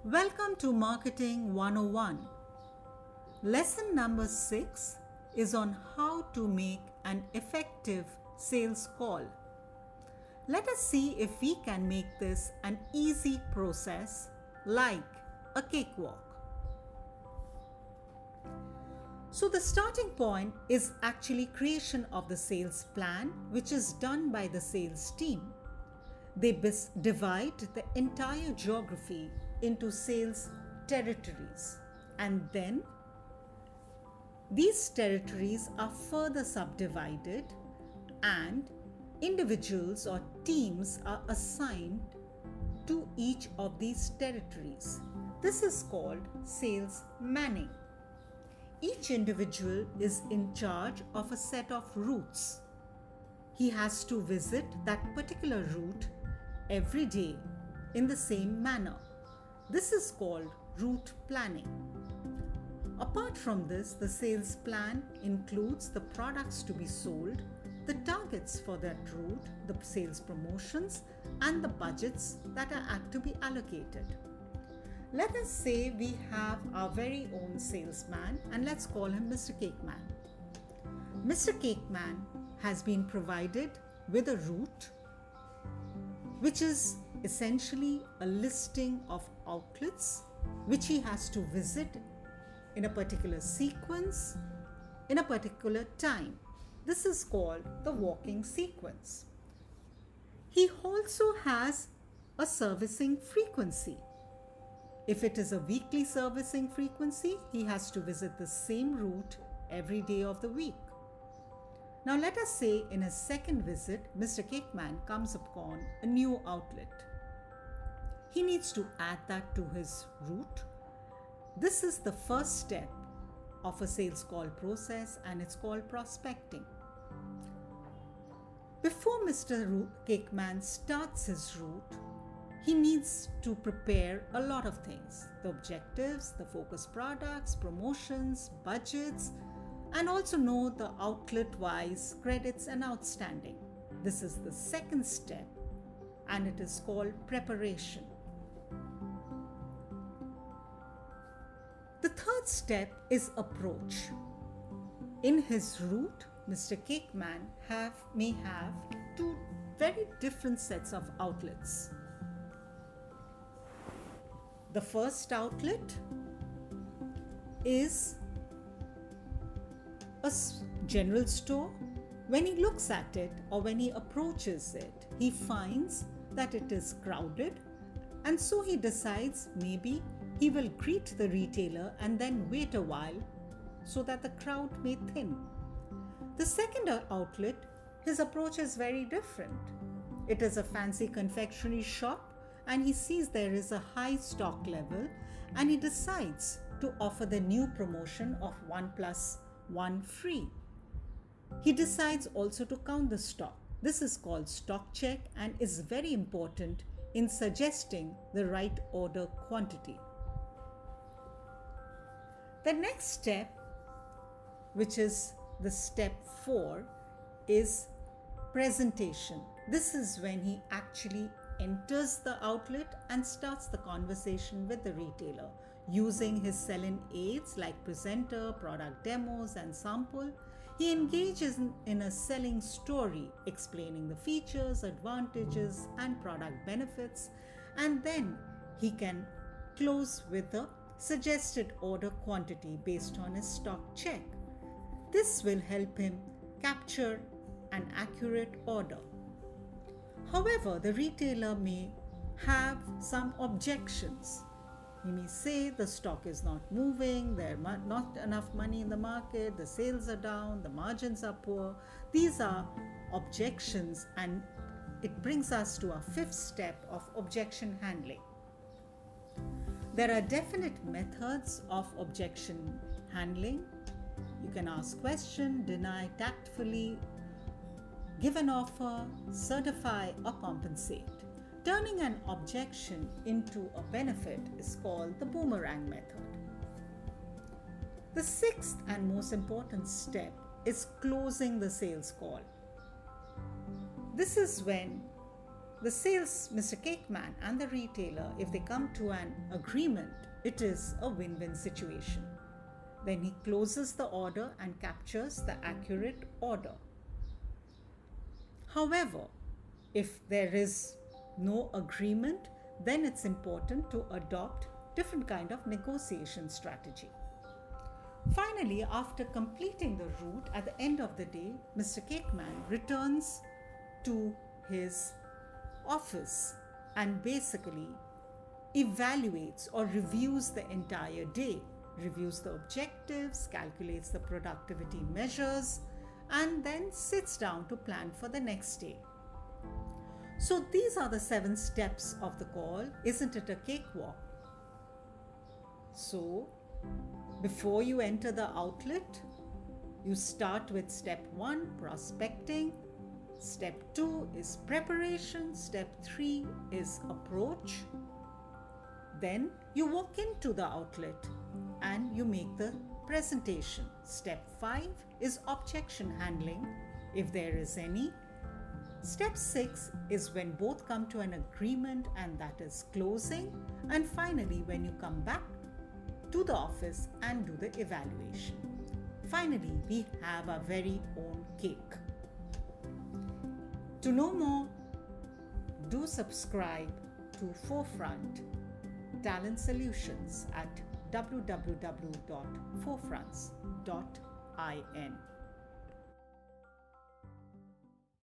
Welcome to Marketing 101. Lesson number 6 is on how to make an effective sales call. Let us see if we can make this an easy process like a cakewalk. So the starting point is actually creation of the sales plan, which is done by the sales team. They divide the entire geography into sales territories, and then these territories are further subdivided and individuals or teams are assigned to each of these territories. This is called sales manning. Each individual is in charge of a set of routes. He has to visit that particular route every day in the same manner. This is called route planning. Apart from this, the sales plan includes the products to be sold, the targets for that route, the sales promotions, and the budgets that are to be allocated. Let us say we have our very own salesman, and let's call him Mr. Cakeman. Mr. Cakeman has been provided with a route which is essentially a listing of outlets which he has to visit in a particular sequence, in a particular time. This is called the walking sequence. He also has a servicing frequency. If it is a weekly servicing frequency, he has to visit the same route every day of the week. Now let us say in his second visit, Mr. Cakeman comes upon a new outlet. He needs to add that to his route. This is the first step of a sales call process, and it's called prospecting. Before Mr. Cakeman starts his route, he needs to prepare a lot of things: the objectives, the focus products, promotions, budgets, and also know the outlet-wise credits and outstanding. This is the second step, and it is called preparation. The third step is approach. In his route, Mr. Cakeman may have two very different sets of outlets. The first outlet is a general store. When he looks at it or when he approaches it, he finds that it is crowded, and so he decides maybe he will greet the retailer and then wait a while so that the crowd may thin. The second outlet, his approach is very different. It is a fancy confectionery shop, and he sees there is a high stock level, and he decides to offer the new promotion of 1 plus 1 free. He decides also to count the stock. This is called stock check and is very important in suggesting the right order quantity. The next step, which is the step 4, is presentation. This is when he actually enters the outlet and starts the conversation with the retailer using his sell-in aids like presenter, product demos, and sample. He engages in a selling story explaining the features, advantages, and product benefits, and then he can close with the suggested order quantity based on his stock check. This will help him capture an accurate order. However, the retailer may have some objections. He may say the stock is not moving, there are not enough money in the market, the sales are down, the margins are poor. These are objections, and it brings us to our fifth step of objection handling. There are definite methods of objection handling. You can ask question, deny tactfully, give an offer, certify, or compensate. Turning an objection into a benefit is called the boomerang method. The sixth and most important step is closing the sales call. This is when The sales, Mr. Cakeman, and the retailer, if they come to an agreement, it is a win-win situation. Then he closes the order and captures the accurate order. However, if there is no agreement, then it's important to adopt different kind of negotiation strategy. Finally, after completing the route, at the end of the day, Mr. Cakeman returns to his office and basically evaluates or reviews the entire day, reviews the objectives, calculates the productivity measures, and then sits down to plan for the next day. So these are the 7 steps of the call. Isn't it a cakewalk? So before you enter the outlet, you start with step 1, prospecting. Step 2 is preparation. Step 3 is approach. Then you walk into the outlet and you make the presentation. Step 5 is objection handling, if there is any. Step 6 is when both come to an agreement, and that is closing. And finally, when you come back to the office and do the evaluation. Finally, we have our very own cake. To know more, do subscribe to Forefront Talent Solutions at www.forefronts.in.